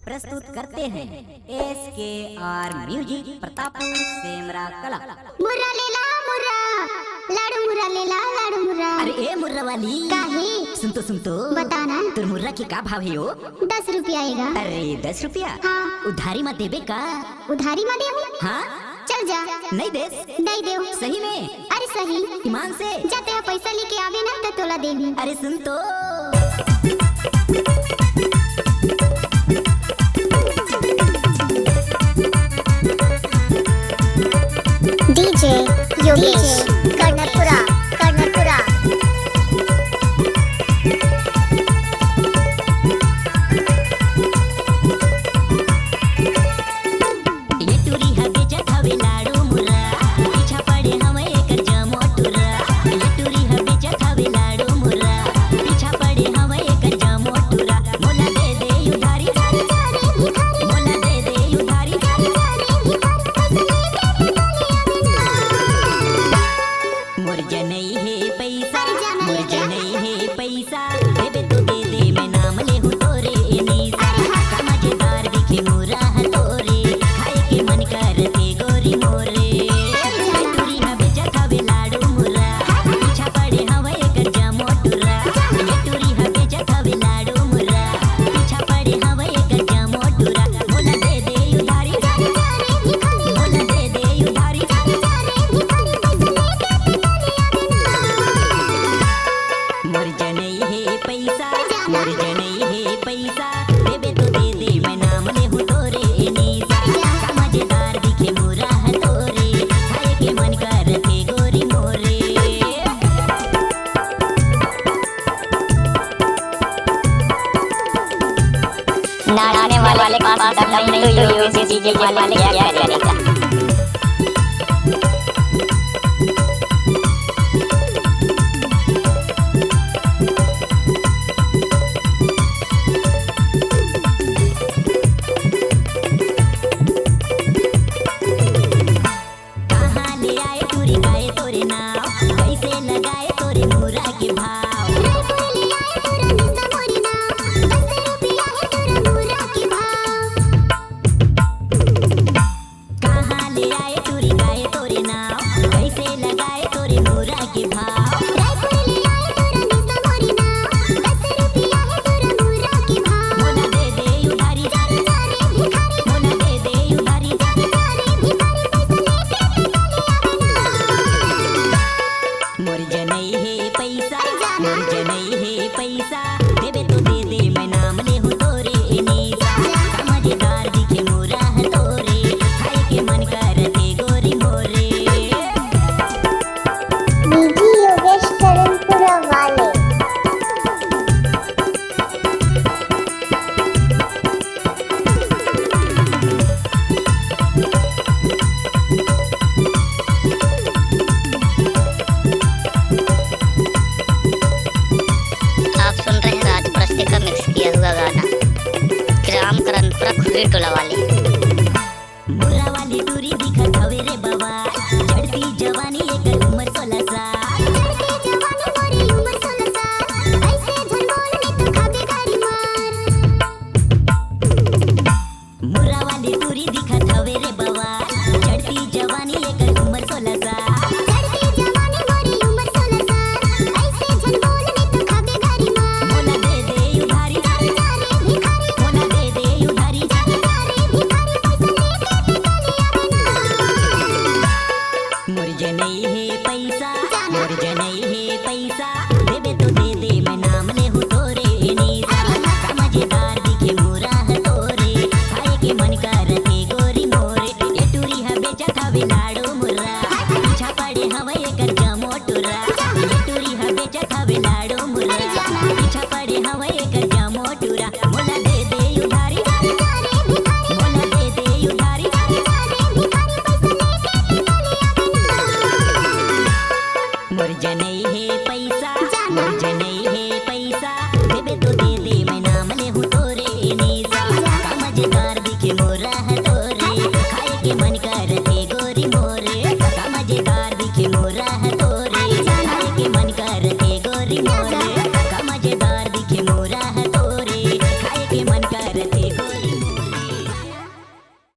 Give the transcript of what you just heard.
प्रस्तुत करते हैं SKR म्यूजिक प्रतापपुर सेमरा कला। मुर्रा लेला मुर्रा, लाडू मुर्रा लेला लाडू मुर्रा। अरे ए मुर्रा वाली काहे? सुन तो बताना। तुर मुर्रा की का भाव है यो? 10 रुपया आएगा। अरे 10 रुपया? हाँ। उधारी मत देबे का? उधारी में देहूं? हाँ चल जा। नहीं दे? नहीं देहूं। सही में? अरे सही। ईमान से? जाते हैं पैसा लेके आवे ना तो तोला देहूं। अरे सुन तो डीजे योगेश कर्णपुरा कर्णपुरा। ये टूरी हवे जत हवे लाडू मुर्रा, पीछा पड़े हवे एकर जमो टुरा। ये टूरी हवे जत हवे लाडू मुर्रा, पीछा पड़े हवे एकर जमो टुरा। मोला दे दे उधारी, मोला दे दे उधारी। मोर जनई है पैसा, मोर जनई है पैसा, देबे तो दे दे मैं नाम ले हूँ तोरे नीसा। का मजेदार दिखे मुर्रा तोरे, खाए के मन करते गोरी मोरे। ये टूरी हवे जत हवे लाडू मुर्रा, पीछा पड़े हवे एकर जमो टुरा। ये टूरी हवे जत हवे लाडू मुर्रा, पीछा पड़े हवे एकर जमो टुरा। मोला दे दे उधारी, मोला दे दे उधारी। मोर जनई है पैसा, मोर जनई है पैसा, देबे तो दे दे मैं नाम ले हूँ तोरे नीसा। का मजेदार दिखे मुर्रा तोरे, खाए के मन करते गोरी मोरे। नाचने वाले के पास दम नहीं तो योगेश डीजे वाले क्या करेगा। कहाँ ले आए टूरी गाए तोरे नाव, कैसे लगाए तोरे मुर्रा के भाव। कहाँ ले आए टूरी गाए तोरे नाव, कैसे लगाए तोरे मुर्रा के भाव। मोला दे दे उधारी, मोला दे दे उधारी। मोर जनई है पैसा, मोर जनई है पैसा, देबे तो दे दे मैं नाम ले हूँ तोरे नीसा। का मजेदार दिखे मुर्रा तोरे, खाए के मन करते गोरी मोरे। डीजे योगेश कर्णपुरा वाले। आप सुन रहे हैं राज प्रस्ती का मिक्स किया हुआ गाना ग्राम कर्णपुरा खुरी टोला वाले।